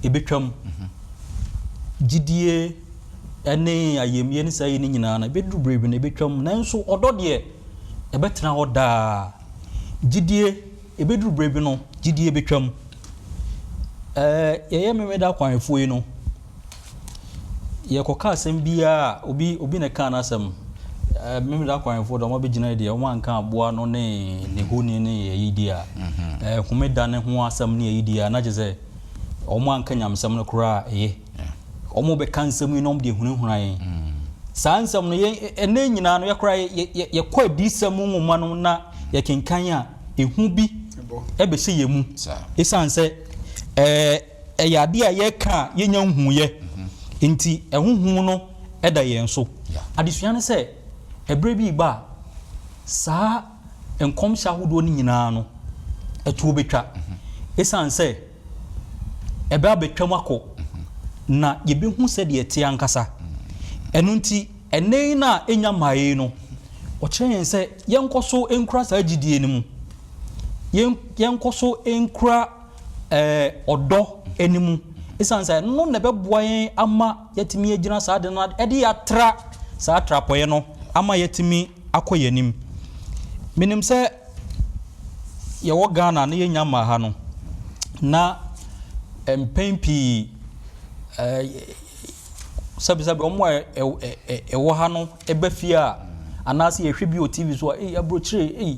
ebetwam gidie ɛne ayɛmie ne saa yɛ ne nyinaa na ebeduru brebi no ebetwam nanso ɔdɔ deɛ ɛbɛtena hɔ daa gidie ebeduru brebi no gidie betwam yɛyɛ memeda kwanfoɔ yi no yɛkɔka asɛm biara obi ne ka na asɛm memeda kwanfoɔ dɔ ma bɛgyina deɛ ɔma nka aboa no ne honi ne yɛyi di a homeda ne ho asɛm ne yɛyi di a na gye sɛ ɔmo anka nyamsɛm no koraa ɛyɛ ɔmo bɛka nsɛm yi na ɔmo de hunahuna yɛn saa nsɛm no ɛnɛ nyinaa no yɛkora yɛkɔ adisɛm nwoma no na yɛkenkan a ehu bi ɛbɛhyɛ yɛ mu ɛsiane sɛ ɛyɛ adeɛ a yɛka yɛnya nhuyɛ nti ɛhohu no ɛda yɛn so adesua no sɛ ɛberɛ bi ba saa nkɔmhyɛ ahodoɔ no nyinaa no ɛtuo bɛtwa ɛsiane sɛ ɛbɛ abɛtwam akɔ na yɛbɛhu sɛdeɛ ɛte ankasa ɛno nti ɛnɛ na ɛnya mae no ɔkyerɛ yɛn sɛ yɛnkɔ so nkura saa gyidie no mu yɛnkɔ so nkura ɔdɔ animu ɛsiane sɛ no na ɛbɛboa yɛn ama yɛtumi agyina saa de no ɛde yɛatra saa trapɔeɛ no ama yɛtumi akɔ yɛn anim menim sɛ yɛwɔ Ghana na yɛnya ma ha no na mpɛn pii sɛbisɛbi ɔmo a ɛwɔ ha no ɛbɛ fie a anaasɛ yɛhwɛ bi o TV so a aburokyire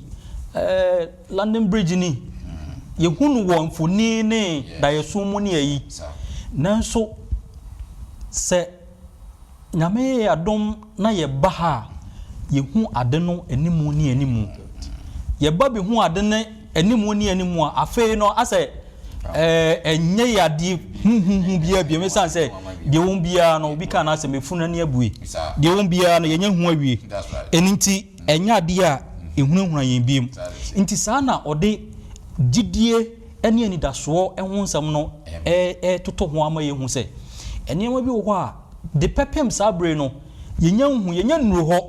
London Bridge ni yɛhunu wɔ mfoni ne daeɛso mu ne ayi nanso sɛ nyame adom na yɛba ha yɛhu ade no animu ne animu yɛba bi hu ade ne animu ne animu a afei no asɛ ɛnyɛ yade hu bia bia mesan sɛ deɛ wɔn bia no obi ka na asɛ mefunu ne abue deɛ wɔn bia no yɛnyɛ hu awie ɛno nti ɛnyɛ adeɛ a ehunahuna yɛn biem nti saa na ɔde gidie ɛne anidasoɔ ɛho nsɛm no toto ho ama yɛhu sɛ ɛnneɛma bi wɔ hɔ a de pɛpɛm saa bere no yɛnya nnuro hɔ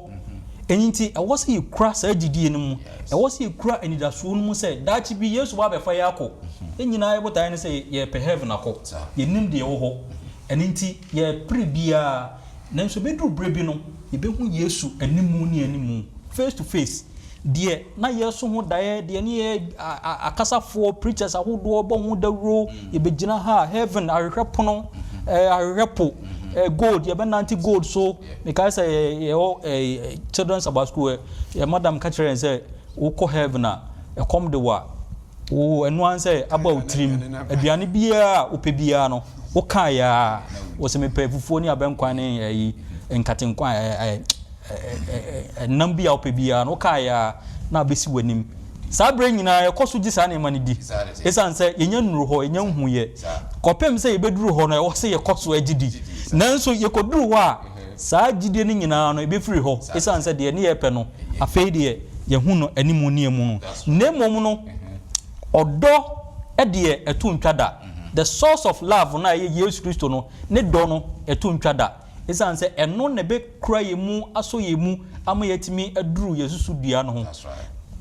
ɛno nti ɛwɔ sɛ yɛkura saa gidie no mu ɛwɔ sɛ yɛkura anidasoɔ no mu sɛ daakye bi Yesu ba bɛfa yɛ akɔ nyinaa yɛbotae no sɛ yɛpɛ heaven akɔ yɛnim deɛ wɔ hɔ ɛno nti yɛpere biara nanso bɛduru berɛ bi no yɛbɛhu Yesu animu ne animu face to face deɛ na yɛso ho daeɛ deɛ ne yɛ akasafoɔ preachers ahodoɔ bɔ ho dawuro yɛbɛgyina ha heaven ahwehwɛ pono ahwehwɛ po gold ye be nanti gold so because children's about school ye madam catcher and say wo ko heaven a e come the wa wo enu an say about trim aduane bia wo pe bia no wo kan ya wo se me pe fufuo ni abenkwan ne nkatenkwan nam bia wo pe bia no kan ya na besi wanim sabre nyina e koso gi sa na mani di esan se yenya nuru ho yenya huye kopem se yebeduru ho no e wo se ye koso agidi nanso ye koduru ho a saa gidie ni nyina no e be free ho esan se de ne ye pe no afei de ye hu no animu ne emu no nemom no odo e de etu ntwada the source of love na ye Yesu Kristo no ne do no etu ntwada esan se eno ne be kura ye mu aso ye mu ama yetimi aduru Yesu dua no ho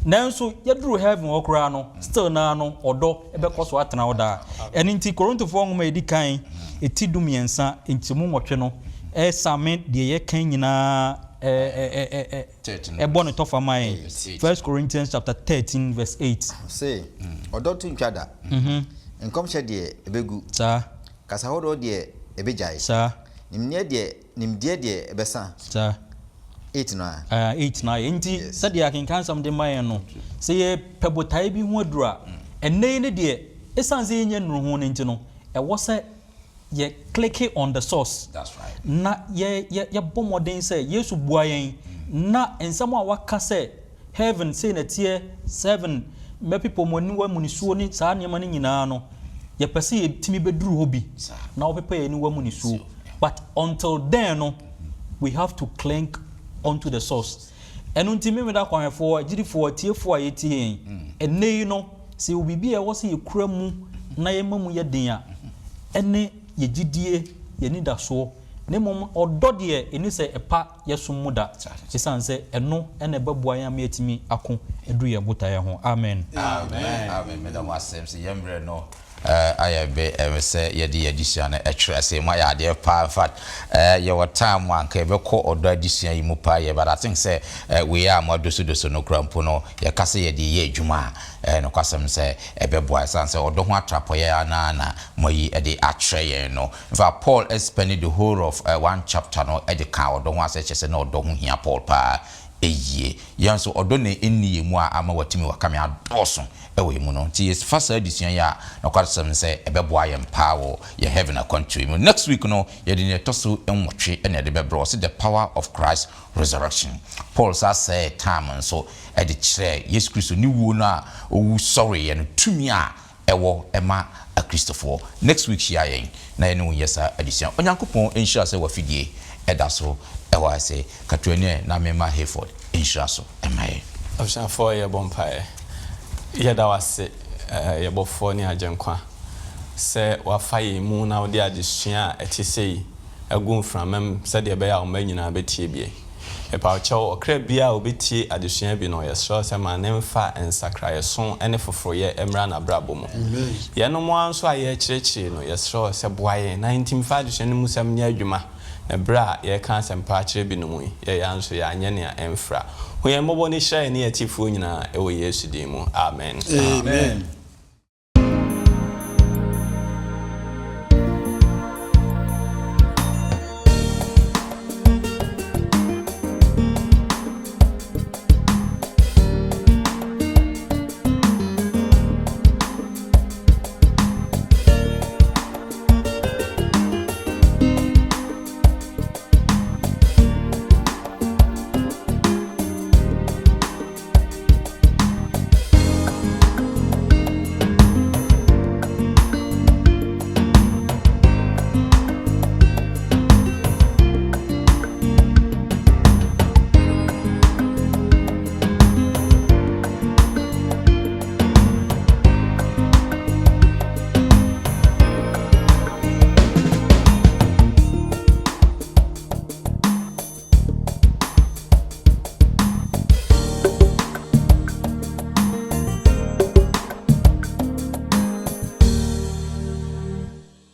nanso yeduru heaven okra no still na no odo ebe koso atena oda eni nti Korinto fo ngoma edikan etidum yensa entimu nwotwe no same de ye kan nyina ebon to for my 1 Corinthians chapter 13 verse 8 say odo tu ntwada enkom hye de ebegu sa kasa hodo de ebejai sa nimdie de ebesa sa 8 na 8 na enti said I can can some de man no say ye pebotai bi hu adura enne ne de esanse yenye nuru hu ne enti no e wo say ye click on the source that's right na ye bomodin say Yesu bua yen na ensamo a waka say heaven say na tie 7 me people moni wa munisuo ni saa ne mani nyina no ye pese ye timi beduru hobi na wo pepe ye ni wa munisuo but until then no we have to cling onto the source enu ntimi me da kwanfo agirifo tiefo ayetie enne no se obibi e wo se yekura mu na ye mamu ye den a ene ye gidie ye ni da so ne mom odo de eni se epa yeso mu da esan se eno ene beboa ya me atimi ako edu ye botaye ho amen amen me da wasem se yembre no ayabe say yedi edition e say my ade pa in fact your time one ke be ko odo edition yi mu pa ye but I think say we are more doso no krampo no ye kase yedi ye adwuma no kwasem say ebeboa san say odo ho atrapo ye na moyi e de atre ye no in fact Paul spending the whole of one chapter no e de kan odo ho ase chese no odo ho hia Paul pa eye yanso odo ne eni mu a ama watimi wakame adoso ewe mu no ti yes fasa edition ya na kwasem say ebeboa ye mpa ye heaven a country mu next week no ye de ne toso enwotwe ene de bebro say the power of Christ resurrection Paul say time so e de kire Yesu Kristo ni wuo na owu sorry ye no tumi a ewo ema a Christopher next week shia yen na ye no yesa edition onyankopon ensure say wafidie eda so ewa say katwene na mema Hayford ensure so emaye option 4 ye bompae ye da wase ye bofo ni agenkwa se wafaye mu na odi agesua etisei agun framem se de be ya o manyina betie bie e pa cho okra bia obetie agesua bi no ye so se ma nemfa ensakra ye so ene foforo ye emra na brabo mu ye no mo anso aye kirechi no ye so se boaye 19 agesua no musam nya adwuma na bra ye kan sempa kire bi no mu ye yanso ya anye ne emfra hoye mobo ni hye ne atifuo nyina e wo Yesu din mu amen amen